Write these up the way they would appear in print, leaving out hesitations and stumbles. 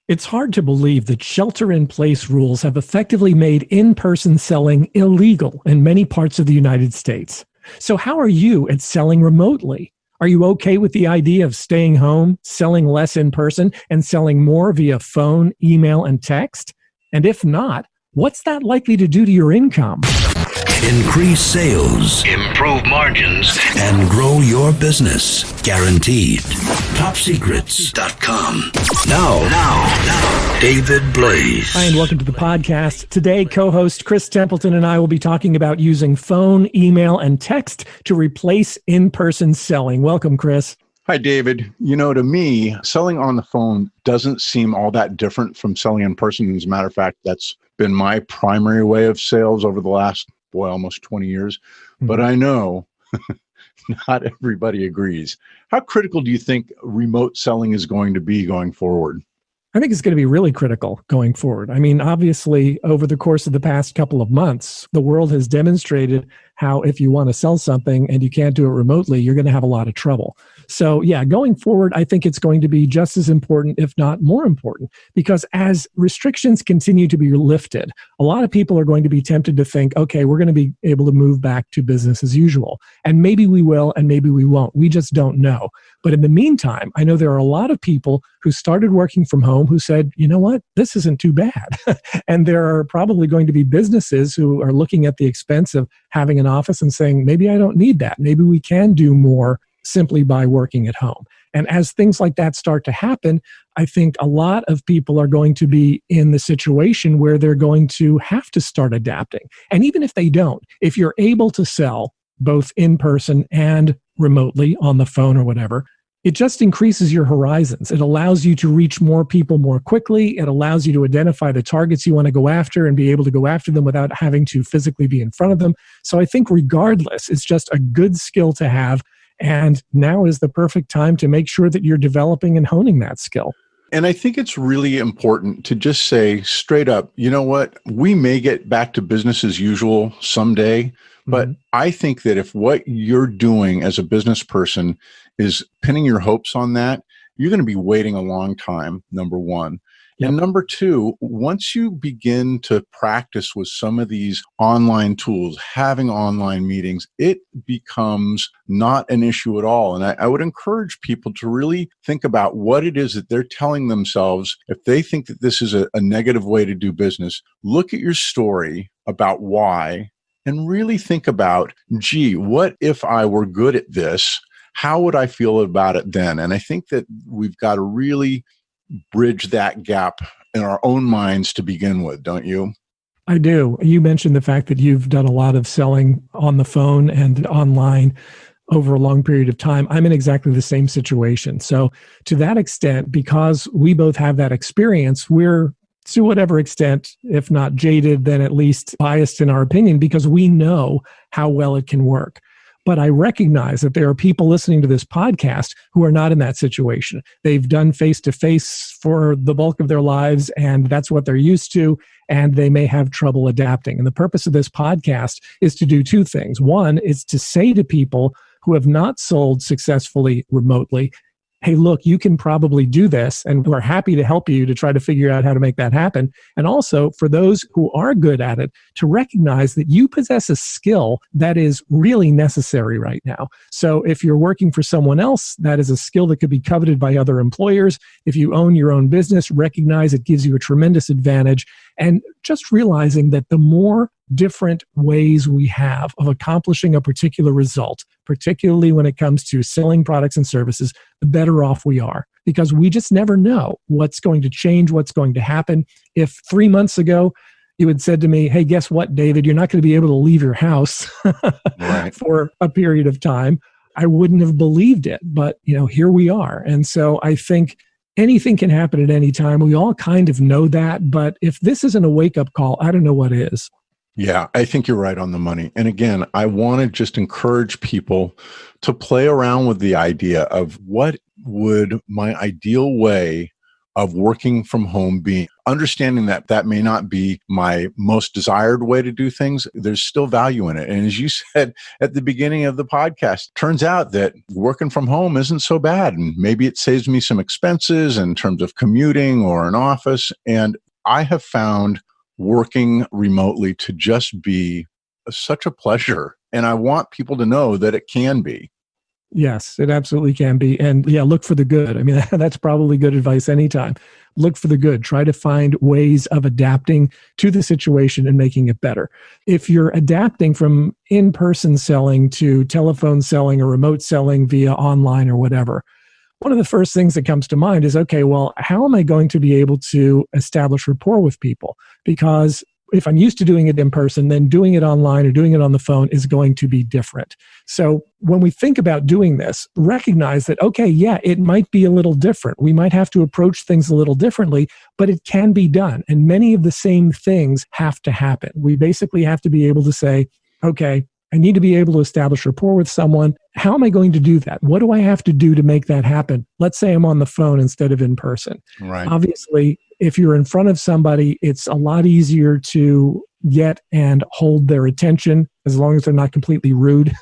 It's hard to believe that shelter-in-place rules have effectively made in-person selling illegal in many parts of the United States. So how are you at selling remotely? Are you okay with the idea of staying home, selling less in person, and selling more via phone, email, and text? And if not, what's that likely to do to your income? Increase sales, improve margins, and grow your business. Guaranteed. TopSecrets.com. Now, David Blaze. Hi, and welcome to the podcast. Today, co-host Chris Templeton and I will be talking about using phone, email, and text to replace in-person selling. Welcome, Chris. Hi, David. You know, to me, selling on the phone doesn't seem all that different from selling in person. As a matter of fact, that's been my primary way of sales over the last, almost 20 years. But I know not everybody agrees. How critical do you think remote selling is going to be going forward? I think it's going to be really critical going forward. I mean, obviously, over the course of the past couple of months, the world has demonstrated how if you want to sell something and you can't do it remotely, you're going to have a lot of trouble. So yeah, going forward, I think it's going to be just as important, if not more important, because as restrictions continue to be lifted, a lot of people are going to be tempted to think, okay, we're going to be able to move back to business as usual. And maybe we will, and maybe we won't. We just don't know. But in the meantime, I know there are a lot of people who started working from home who said, you know what, this isn't too bad. And there are probably going to be businesses who are looking at the expense of having an office and saying, maybe I don't need that. Maybe we can do more simply by working at home. And as things like that start to happen, I think a lot of people are going to be in the situation where they're going to have to start adapting. And even if they don't, if you're able to sell both in person and remotely on the phone or whatever, it just increases your horizons. It allows you to reach more people more quickly. It allows you to identify the targets you want to go after and be able to go after them without having to physically be in front of them. So I think regardless, it's just a good skill to have. And now is the perfect time to make sure that you're developing and honing that skill. And I think it's really important to just say straight up, you know what, we may get back to business as usual someday, but I think that if what you're doing as a business person is pinning your hopes on that, you're going to be waiting a long time, number one. Yep. And number two, once you begin to practice with some of these online tools, having online meetings, it becomes not an issue at all. And I would encourage people to really think about what it is that they're telling themselves. If they think that this is a negative way to do business, look at your story about why and really think about, gee, what if I were good at this? How would I feel about it then? And I think that we've got to really bridge that gap in our own minds to begin with, don't you? I do. You mentioned the fact that you've done a lot of selling on the phone and online over a long period of time. I'm in exactly the same situation. So to that extent, because we both have that experience, we're to whatever extent, if not jaded, then at least biased in our opinion, because we know how well it can work. But I recognize that there are people listening to this podcast who are not in that situation. They've done face-to-face for the bulk of their lives, and that's what they're used to, and they may have trouble adapting. And the purpose of this podcast is to do two things. One is to say to people who have not sold successfully remotely, hey, look, you can probably do this, and we're happy to help you to try to figure out how to make that happen. And also for those who are good at it, to recognize that you possess a skill that is really necessary right now. So if you're working for someone else, that is a skill that could be coveted by other employers. If you own your own business, recognize it gives you a tremendous advantage. And just realizing that the more different ways we have of accomplishing a particular result, particularly when it comes to selling products and services, the better off we are, because we just never know what's going to change, what's going to happen. If 3 months ago you had said to me, hey, guess what, David, you're not going to be able to leave your house right. for a period of time, I wouldn't have believed it. But here we are. And so I think anything can happen at any time. We all kind of know that. But if this isn't a wake-up call, I don't know what is. Yeah, I think you're right on the money. And again, I want to just encourage people to play around with the idea of what would my ideal way of working from home being understanding that that may not be my most desired way to do things. There's still value in it. And as you said at the beginning of the podcast, turns out that working from home isn't so bad. And maybe it saves me some expenses in terms of commuting or an office. And I have found working remotely to just be such a pleasure. And I want people to know that it can be. Yes, it absolutely can be. And yeah, look for the good. I mean, that's probably good advice anytime. Look for the good. Try to find ways of adapting to the situation and making it better. If you're adapting from in-person selling to telephone selling or remote selling via online or whatever, one of the first things that comes to mind is, okay, well, how am I going to be able to establish rapport with people? Because if I'm used to doing it in person, then doing it online or doing it on the phone is going to be different. So when we think about doing this, recognize that, okay, yeah, it might be a little different. We might have to approach things a little differently, but it can be done. And many of the same things have to happen. We basically have to be able to say, okay, I need to be able to establish rapport with someone. How am I going to do that? What do I have to do to make that happen? Let's say I'm on the phone instead of in person. Right. Obviously, if you're in front of somebody, it's a lot easier to get and hold their attention as long as they're not completely rude.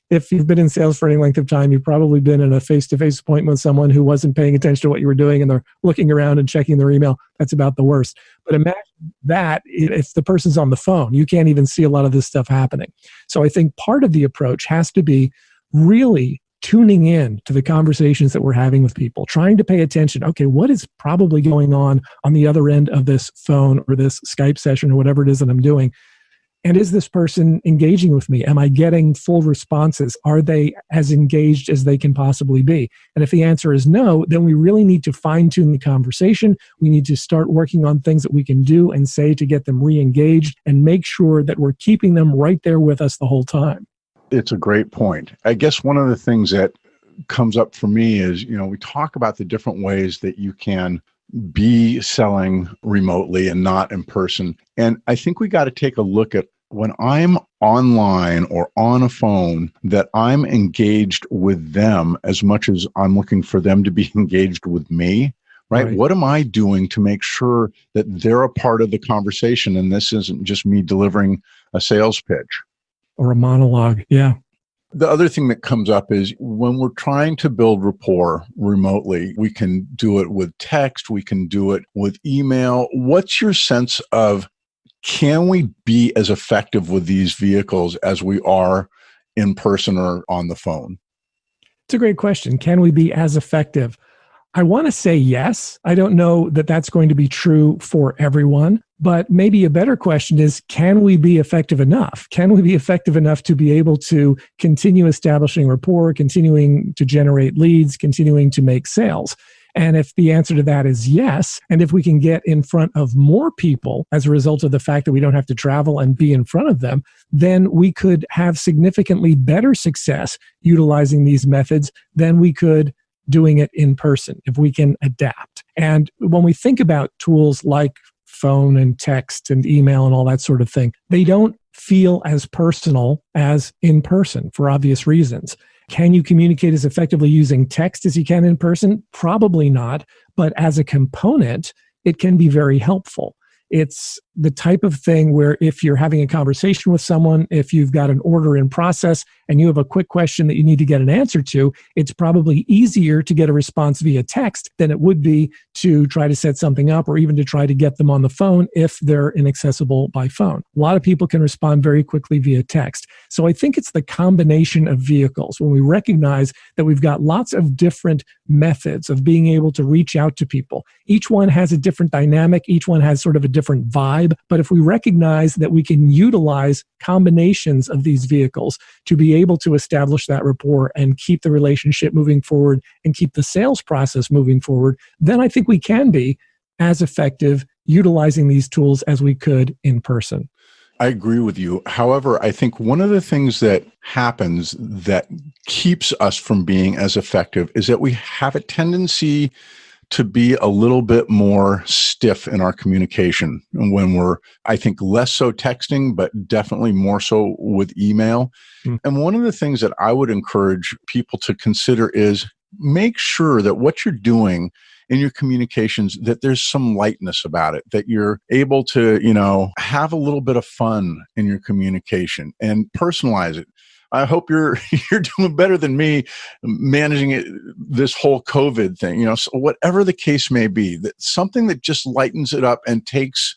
If you've been in sales for any length of time, you've probably been in a face-to-face appointment with someone who wasn't paying attention to what you were doing and they're looking around and checking their email. That's about the worst. But imagine that if the person's on the phone, you can't even see a lot of this stuff happening. So I think part of the approach has to be really tuning in to the conversations that we're having with people, trying to pay attention. Okay, what is probably going on the other end of this phone or this Skype session or whatever it is that I'm doing? And is this person engaging with me? Am I getting full responses? Are they as engaged as they can possibly be? And if the answer is no, then we really need to fine tune the conversation. We need to start working on things that we can do and say to get them re-engaged and make sure that we're keeping them right there with us the whole time. It's a great point. I guess one of the things that comes up for me is, we talk about the different ways that you can be selling remotely and not in person. And I think we got to take a look at when I'm online or on a phone, that I'm engaged with them as much as I'm looking for them to be engaged with me, right? What am I doing to make sure that they're a part of the conversation and this isn't just me delivering a sales pitch? Or a monologue, yeah. The other thing that comes up is when we're trying to build rapport remotely, we can do it with text, we can do it with email. What's your sense of, can we be as effective with these vehicles as we are in person or on the phone? It's a great question. Can we be as effective? I want to say yes. I don't know that that's going to be true for everyone, but maybe a better question is, can we be effective enough? Can we be effective enough to be able to continue establishing rapport, continuing to generate leads, continuing to make sales? And if the answer to that is yes, and if we can get in front of more people as a result of the fact that we don't have to travel and be in front of them, then we could have significantly better success utilizing these methods than we could doing it in person, if we can adapt. And when we think about tools like phone and text and email and all that sort of thing, they don't feel as personal as in person for obvious reasons. Can you communicate as effectively using text as you can in person? Probably not. But as a component, it can be very helpful. It's the type of thing where if you're having a conversation with someone, if you've got an order in process and you have a quick question that you need to get an answer to, it's probably easier to get a response via text than it would be to try to set something up or even to try to get them on the phone if they're inaccessible by phone. A lot of people can respond very quickly via text. So I think it's the combination of vehicles. When we recognize that we've got lots of different methods of being able to reach out to people, each one has a different dynamic, each one has sort of a different vibe. But if we recognize that we can utilize combinations of these vehicles to be able to establish that rapport and keep the relationship moving forward and keep the sales process moving forward, then I think we can be as effective utilizing these tools as we could in person. I agree with you. However, I think one of the things that happens that keeps us from being as effective is that we have a tendency to be a little bit more stiff in our communication when we're, I think, less so texting, but definitely more so with email. And one of the things that I would encourage people to consider is make sure that what you're doing in your communications, that there's some lightness about it, that you're able to, have a little bit of fun in your communication and personalize it. I hope you're doing better than me managing it, this whole COVID thing, so whatever the case may be, that something that just lightens it up and takes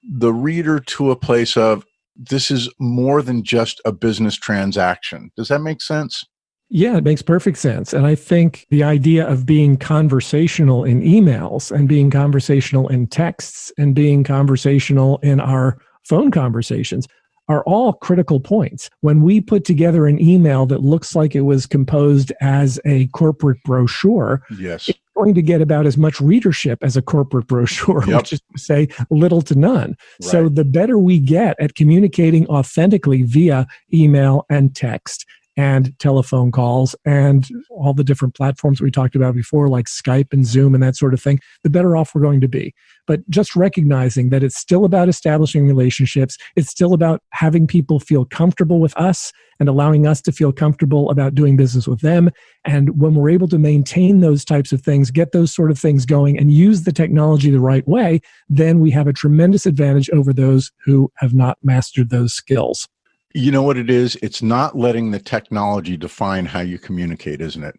the reader to a place of, this is more than just a business transaction. Does that make sense? Yeah, it makes perfect sense. And I think the idea of being conversational in emails and being conversational in texts and being conversational in our phone conversations are all critical points. When we put together an email that looks like it was composed as a corporate brochure, yes, it's going to get about as much readership as a corporate brochure, which is to say little to none. Right. So the better we get at communicating authentically via email and text and telephone calls and all the different platforms we talked about before, like Skype and Zoom and that sort of thing, the better off we're going to be. But just recognizing that it's still about establishing relationships. It's still about having people feel comfortable with us and allowing us to feel comfortable about doing business with them. And when we're able to maintain those types of things, get those sort of things going and use the technology the right way, then we have a tremendous advantage over those who have not mastered those skills. You know what it is? It's not letting the technology define how you communicate, isn't it?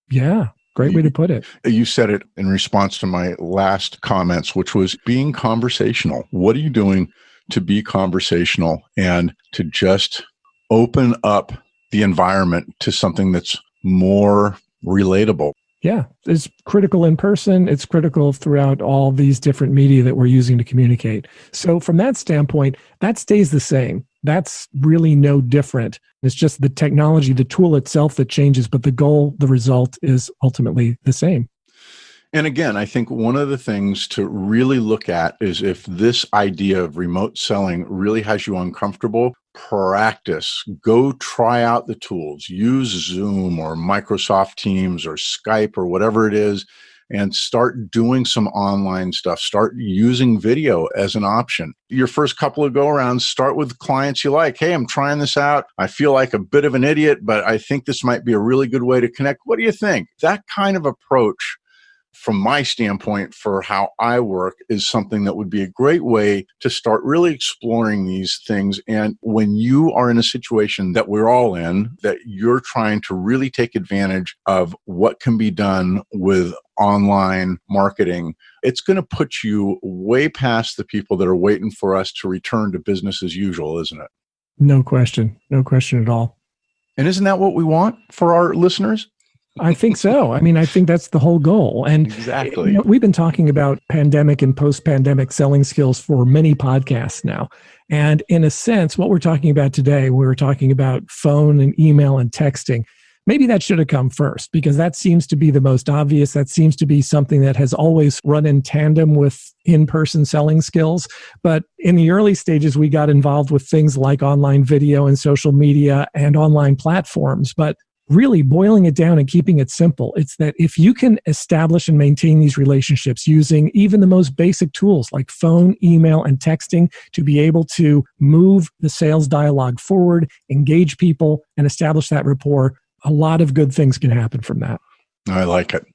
Yeah, great way to put it. You said it in response to my last comments, which was being conversational. What are you doing to be conversational and to just open up the environment to something that's more relatable? Yeah, it's critical in person. It's critical throughout all these different media that we're using to communicate. So from that standpoint, that stays the same. That's really no different. It's just the technology, the tool itself that changes, but the goal, the result is ultimately the same. And again, I think one of the things to really look at is if this idea of remote selling really has you uncomfortable, practice. Go try out the tools. Use Zoom or Microsoft Teams or Skype or whatever it is, and start doing some online stuff. Start using video as an option. Your first couple of go-arounds, start with clients you like. Hey, I'm trying this out. I feel like a bit of an idiot, but I think this might be a really good way to connect. What do you think? That kind of approach, from my standpoint, for how I work, is something that would be a great way to start really exploring these things. And when you are in a situation that we're all in, that you're trying to really take advantage of what can be done with online marketing, it's going to put you way past the people that are waiting for us to return to business as usual, isn't it? No question. No question at all. And isn't that what we want for our listeners? I think so. I mean, I think that's the whole goal. And exactly. We've been talking about pandemic and post-pandemic selling skills for many podcasts now. And in a sense, what we're talking about today, we're talking about phone and email and texting. Maybe that should have come first, because that seems to be the most obvious. That seems to be something that has always run in tandem with in-person selling skills. But in the early stages, we got involved with things like online video and social media and online platforms. But really boiling it down and keeping it simple, it's that if you can establish and maintain these relationships using even the most basic tools like phone, email, and texting to be able to move the sales dialogue forward, engage people, and establish that rapport, a lot of good things can happen from that. I like it.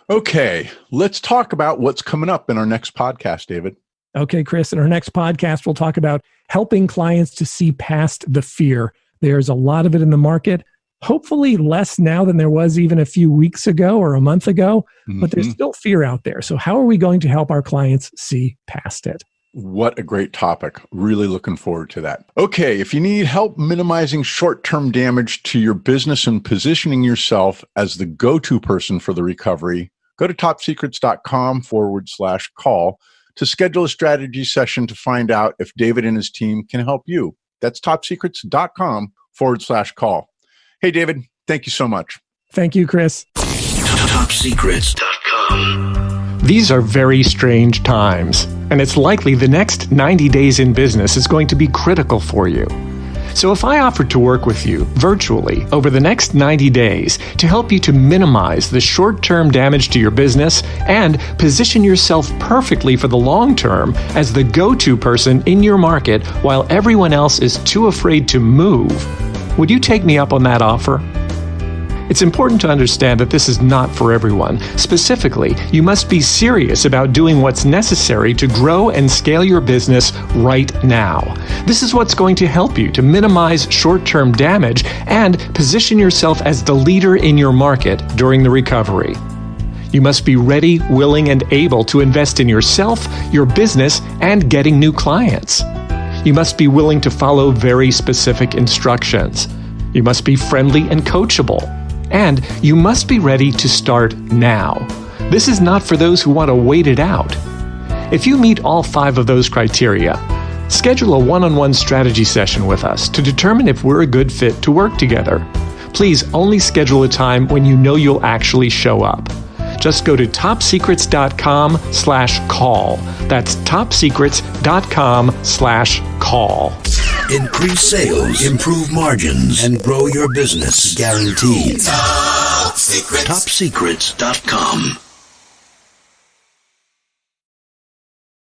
Okay, let's talk about what's coming up in our next podcast, David. Okay, Chris, in our next podcast, we'll talk about helping clients to see past the fear. There's a lot of it in the market. Hopefully less now than there was even a few weeks ago or a month ago, but there's still fear out there. So how are we going to help our clients see past it? What a great topic. Really looking forward to that. Okay, if you need help minimizing short-term damage to your business and positioning yourself as the go-to person for the recovery, go to topsecrets.com/call to schedule a strategy session to find out if David and his team can help you. That's topsecrets.com/call. Hey, David, thank you so much. Thank you, Chris. Topsecrets.com. These are very strange times, and it's likely the next 90 days in business is going to be critical for you. So if I offered to work with you virtually over the next 90 days to help you to minimize the short-term damage to your business and position yourself perfectly for the long term as the go-to person in your market while everyone else is too afraid to move, would you take me up on that offer? It's important to understand that this is not for everyone. Specifically, you must be serious about doing what's necessary to grow and scale your business right now. This is what's going to help you to minimize short-term damage and position yourself as the leader in your market during the recovery. You must be ready, willing, and able to invest in yourself, your business, and getting new clients. You must be willing to follow very specific instructions. You must be friendly and coachable. And you must be ready to start now. This is not for those who want to wait it out. If you meet all 5 of those criteria, schedule a one-on-one strategy session with us to determine if we're a good fit to work together. Please only schedule a time when you know you'll actually show up. Just go to topsecrets.com/call. That's topsecrets.com/call. Increase sales, improve margins, and grow your business. Guaranteed. Top Secrets. Topsecrets.com.